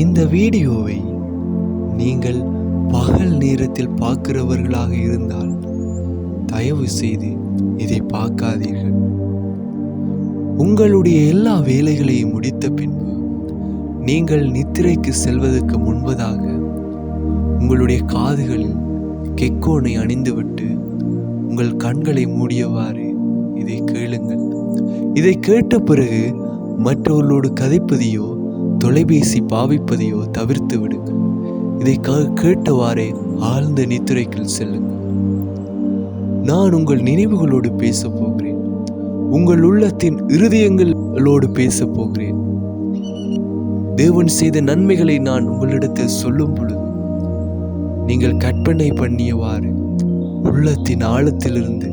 இந்த வீடியோவை நீங்கள் பகல் நேரத்தில் பார்க்கிறவர்களாக இருந்தால் தயவு செய்து இதை பார்க்காதீர்கள். உங்களுடைய எல்லா வேலைகளையும் முடித்த பின்பு நீங்கள் நித்திரைக்கு செல்வதற்கு முன்பதாக உங்களுடைய காதுகளில் கெக்கோனை அணிந்துவிட்டு உங்கள் கண்களை மூடியவாறு இதை கேளுங்கள். இதை கேட்ட பிறகு மற்றவர்களோடு கதைப்பதையோ தொலைபேசி பாவிப்பதையோ தவிர்த்து விடுங்கள். இதை கேட்டவாறே ஆழ்ந்த நித்திரைக்குள் செல்லுங்கள். நான் உங்கள் நினைவுகளோடு பேசப் போகிறேன். உங்கள் உள்ளத்தின் இருதயங்களோடு பேசப் போகிறேன். தேவன் செய்த நன்மைகளை நான் உங்களிடத்தில் சொல்லும் பொழுது நீங்கள் கற்பனை பண்ணியவாறு உள்ளத்தின் ஆழத்திலிருந்து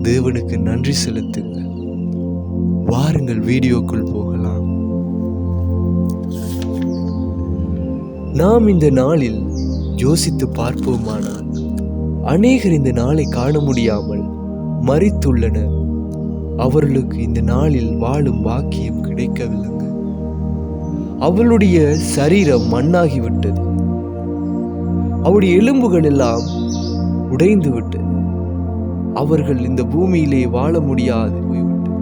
தேவனுக்கு நன்றி செலுத்துங்கள். வாருங்கள் வீடியோக்குள் போகலாம். நாம் இந்த நாளில் யோசித்து பார்ப்போமானால் அநேகர் இந்த நாளை காண முடியாமல் மரித்துள்ளனர். அவர்களுக்கு இந்த நாளில் வாழும் பாக்கியம் கிடைக்கவில்லை. அவளுடைய சரீரம் மண்ணாகிவிட்டது. அவருடைய எலும்புகள் எல்லாம் உடைந்து விட்டது. அவர்கள் இந்த பூமியிலே வாழ முடியாது போய்விட்டது.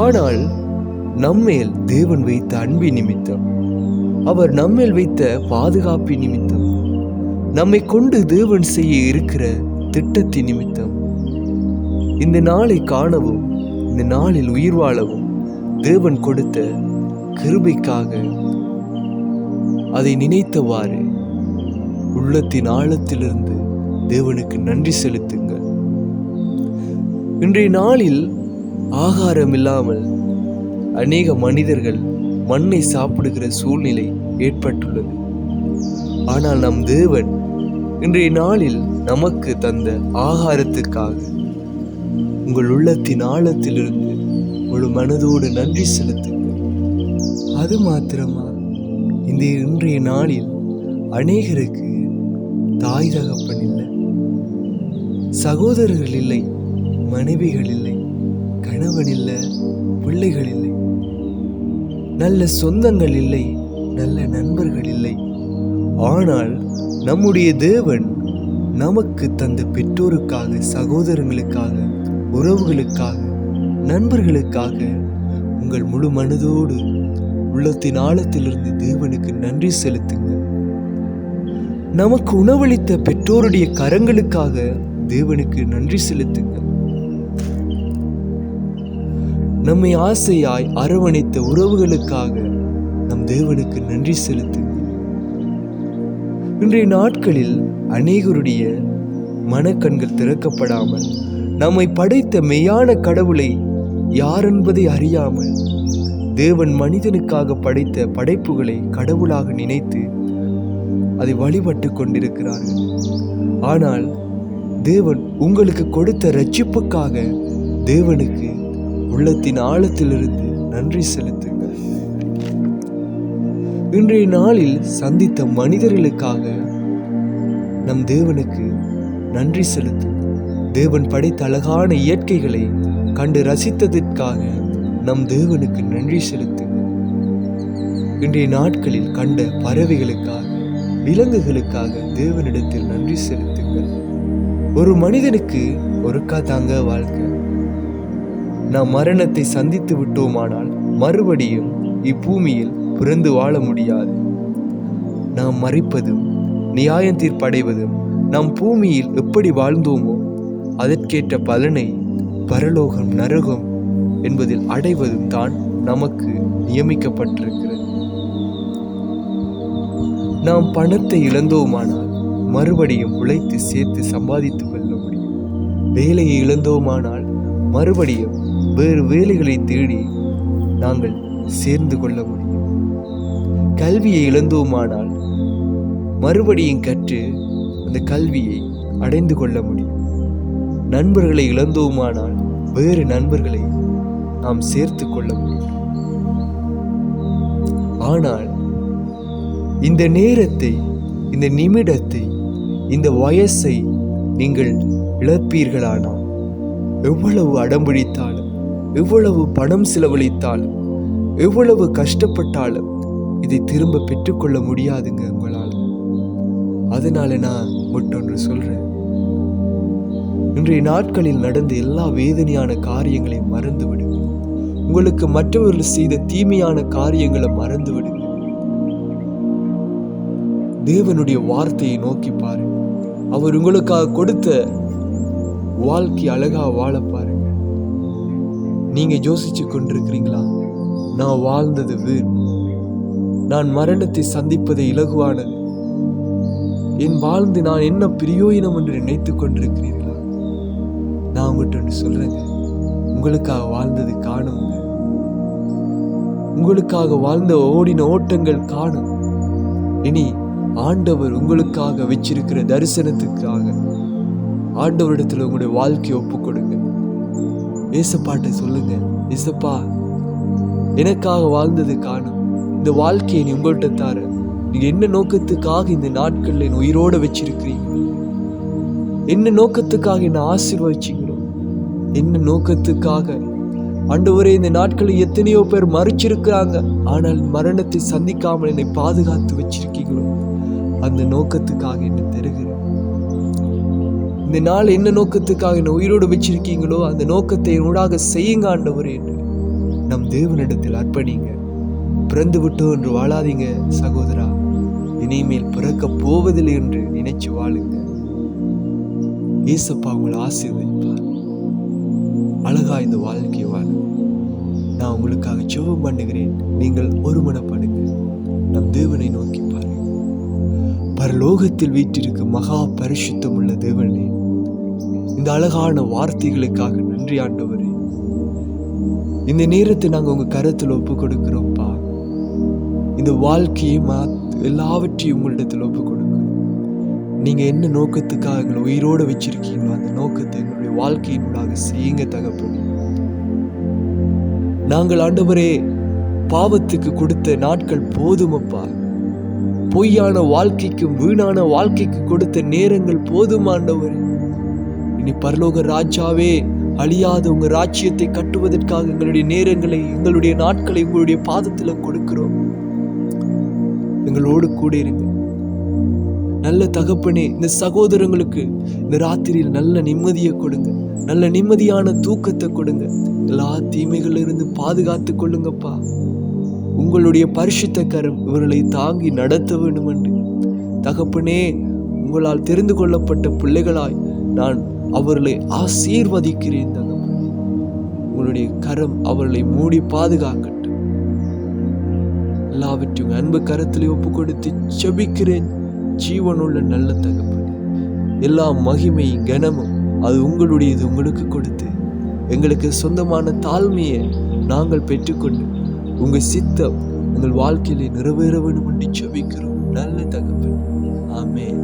ஆனால் நம்மேல் தேவன் வைத்த அன்பின் நிமித்தம், அவர் நம்மேல் வைத்த பாதுகாப்பின் நிமித்தம், நம்மை கொண்டு தேவன் செய்ய இருக்கிற திட்டத்தின் நிமித்தம் இந்த நாளை காணவும் இந்த நாளில் உயிர் வாழவும் தேவன் கொடுத்த கிருபைக்காக அதை நினைத்தவாறு உள்ளத்தின் ஆழத்திலிருந்து தேவனுக்கு நன்றி செலுத்துங்கள். இன்றைய நாளில் ஆகாரம் இல்லாமல் அநேக மனிதர்கள் மண்ணை சாப்பிடுகிற சூழ்நிலை ஏற்பட்டுள்ளது. ஆனால் நம் தேவன் இன்றைய நாளில் நமக்கு தந்த ஆகாரத்துக்காக உங்கள் உள்ளத்தின் ஆழத்திலிருந்து ஒரு மனதோடு நன்றி செலுத்துங்கள். அது மாத்திரமா, இந்த இன்றைய நாளில் அநேகருக்கு தாய் தகப்பன் இல்லை, சகோதரர்கள் இல்லை, மனைவிகள் இல்லை, கணவன் இல்லை, பிள்ளைகள் இல்லை, நல்ல சொந்தங்கள் இல்லை, நல்ல நண்பர்கள் இல்லை. ஆனால் நம்முடைய தேவன் நமக்கு தந்த பெற்றோருக்காக, சகோதரங்களுக்காக, உறவுகளுக்காக, நண்பர்களுக்காக உங்கள் முழு மனதோடு உள்ளத்தின் ஆழத்திலிருந்து தேவனுக்கு நன்றி செலுத்துங்கள். நமக்கு உணவளித்த பெற்றோருடைய கரங்களுக்காக தேவனுக்கு நன்றி செலுத்துங்கள். நம்மை ஆசையாய் அரவணைத்த உறவுகளுக்காக நம் தேவனுக்கு நன்றி செலுத்துங்கள். இன்றைய நாட்களில் அநேகருடைய மனக்கண்கள் திறக்கப்படாமல் நம்மை படைத்த மெய்யான கடவுளை யார் என்பதை அறியாமல் தேவன் மனிதனுக்காக படைத்த படைப்புகளை கடவுளாக நினைத்து அதை வழிபட்டு கொண்டிருக்கிறார்கள். ஆனால் தேவன் உங்களுக்கு கொடுத்த இரட்சிப்புக்காக தேவனுக்கு உள்ளத்தின் ஆழத்திலிருந்து நன்றி செலுத்துங்கள். இன்றைய நாளில் சந்தித்த மனிதர்களுக்காக நம் தேவனுக்கு நன்றி செலுத்துங்கள். தேவன் படைத்த அழகான இயற்கைகளை கண்டு ரசித்ததற்காக நம் தேவனுக்கு நன்றி செலுத்துங்கள். இன்றைய நாட்களில் கண்ட பறவைகளுக்காக, விலங்குகளுக்காக தேவனிடத்தில் நன்றி செலுத்துங்கள். ஒரு மனிதனுக்கு ஒருக்கா தாங்க வாழ்க்கை. நாம் மரணத்தை சந்தித்து விட்டோமானால் மறுபடியும் இப்பூமியில் பிறந்து வாழ முடியாது. நாம் மரிப்பதும் நியாயம் தீர்ப்படைவதும் நாம் பூமியில் எப்படி வாழ்ந்தோமோ அதற்கேற்ற பலனை பரலோகம், நரகம் என்பதில் அடைவதும் தான் நமக்கு நியமிக்கப்பட்டிருக்கிறது. நாம் பணத்தை இழந்தோமானால் மறுபடியும் உழைத்து சேர்த்து சம்பாதித்து கொள்ள முடியும். வேலையை இழந்தோமானால் மறுபடியும் வேறு வேலைகளை தேடி நாங்கள் சேர்ந்து கொள்ள முடியும். கல்வியை இழந்தோமானால் மறுபடியும் கற்று அந்த கல்வியை அடைந்து கொள்ள முடியும். நண்பர்களை இழந்தோமானால் வேறு நண்பர்களை நாம் சேர்த்து கொள்ள முடியும். ஆனால் இந்த நேரத்தை, இந்த நிமிடத்தை, இந்த வயசை நீங்கள் இழப்பீர்களானால் எவ்வளவு அடம்பிடித்தாலும், எவ்வளவு பணம் செலவழித்தாலும், எவ்வளவு கஷ்டப்பட்டாலும் இதை திரும்ப பெற்றுக்கொள்ள முடியாதுங்க உங்களால். அதனால நான் மற்றொன்று சொல்றேன். இன்றைய நாட்களில் நடந்த எல்லா வேதனையான காரியங்களையும் மறந்து விடுங்க. உங்களுக்கு மற்றவர்கள் செய்த தீமையான காரியங்களை மறந்து விடுங்க. தேவனுடைய வார்த்தையை நோக்கி பாருங்க. அவர் உங்களுக்காக கொடுத்த வாழ்க்கை அழகா வாழ பாருங்க. நீங்க யோசிச்சு கொண்டிருக்கிறீங்களா, நான் வாழ்ந்தது வீண், நான் மரணத்தை சந்திப்பதை இலகுவானது, என் வாழ்ந்து நான் என்ன பிரயோஜனம் என்று நினைத்துக் கொண்டிருக்கிறீர்களா? நான் உங்கள்கிட்ட சொல்றேங்க, உங்களுக்காக வாழ்ந்தது காணுங்க. உங்களுக்காக வாழ்ந்த ஓடின ஓட்டங்கள் காணும். இனி ஆண்டவர் உங்களுக்காக வச்சிருக்கிற தரிசனத்துக்காக ஆண்டவரிடத்துல உங்களுடைய வாழ்க்கையை ஒப்பு கொடுங்க. ஏசப்பாட்ட சொல்லுங்க, ஏசப்பா எனக்காக வாழ்ந்தது காணும், இந்த வாழ்க்கையை நீ உங்கள்கிட்ட தார. நீங்க என்ன நோக்கத்துக்காக இந்த நாட்கள்ல என்ன உயிரோட வச்சிருக்கிறீங்க, என்ன நோக்கத்துக்காக என்ன ஆசீர்வதிச்சீங்களோ, என்ன நோக்கத்துக்காக ஆண்டவரே இந்த நாட்களில் எத்தனையோ பேர் மறிச்சிருக்கிறாங்க, ஆனால் மரணத்தை சந்திக்காமல் என்னை பாதுகாத்து வச்சிருக்கீங்களோ, அந்த நோக்கத்துக்காக என்ன தருகிறேன். இந்த நாள் என்ன நோக்கத்துக்காக என்ன உயிரோடு வச்சிருக்கீங்களோ அந்த நோக்கத்தை என்னோடாக செய்யுங்க ஆண்டவரே என்று நம் தேவனிடத்தில் அர்ப்பணிங்க. பிறந்து விட்டோம் என்று வாழாதீங்க சகோதரா, இனிமேல் பிறக்க போவதில்லை என்று நினைச்சு வாழுங்க. ஏசப்பா உங்களை ஆசீர்வதிப்பார். அழகா இந்த வாழ்க்கையை வாழ நான் உங்களுக்காக ஜெபம் பண்ணுகிறேன். நீங்கள் ஒருமனப்படுங்க. நம் தேவனை நோக்கி பாருங்க. பரலோகத்தில் வீற்றிருக்கும் மகா பரிசுத்தம் உள்ள தேவனே, இந்த அழகான வார்த்தைகளுக்காக நன்றி ஆண்டவரே. இந்த நேரத்தை நாங்கள் உங்க கரத்தில் ஒப்பு கொடுக்கிறோம்ப்பா. இந்த வாழ்க்கையை எல்லாவற்றையும் உங்களிடத்தில் ஒப்பு கொடுக்கிறோம். நீங்க என்ன நோக்கத்துக்காக எங்களை உயிரோட வச்சிருக்கீங்களோ அந்த நோக்கத்தை எங்களுடைய வாழ்க்கையினூடாக செய்யுங்க தகப்பனே. நாங்கள் ஆண்டவரே பாவத்துக்கு கொடுத்த நாட்கள் போதுமப்பா. பொய்யான வாழ்க்கைக்கும் வீணான வாழ்க்கைக்கு கொடுத்த நேரங்கள் போதும் ஆண்டவரே. இனி பரலோக ராஜாவே, அழியாத உங்க ராஜ்யத்தை கட்டுவதற்காக எங்களுடைய நேரங்களை, எங்களுடைய நாட்களை உங்களுடைய பாதத்துல கொடுக்கிறோம். எங்களோடு கூட இருங்க நல்ல தகப்பனே. இந்த சகோதரங்களுக்கு இந்த ராத்திரியில் நல்ல நிம்மதியை கொடுங்க, நல்ல நிம்மதியான தூக்கத்தை கொடுங்க. எல்லா தீமைகளில் இருந்து பாதுகாத்து கொள்ளுங்கப்பா. உங்களுடைய பரிசுத்த கரம் இவர்களை தாங்கி நடத்த வேண்டும் என்று தகப்பனே, உங்களால் தெரிந்து கொள்ளப்பட்ட பிள்ளைகளாய் நான் அவர்களை ஆசீர்வதிக்கிறேன் தகப்பனே. உங்களுடைய கரம் அவர்களை மூடி பாதுகாக்கட்டும். எல்லாவற்றையும் அன்பு கரத்திலே ஒப்பு கொடுத்து ஜெபிக்கிறேன் ஜீவனுள்ள நல்ல தகப்பனே. எல்லா மகிமையும் கனமும் அது உங்களுடையது. உங்களுக்கு கொடுத்து எங்களுக்கு சொந்தமான தாழ்மையை நாங்கள் பெற்றுக்கொண்டு உங்க சித்தம் எங்கள் வாழ்க்கையிலே நிறைவேற வேண்டும் என்று ஜெபிக்கிறோம் நல்ல தகப்பனே. ஆமென்.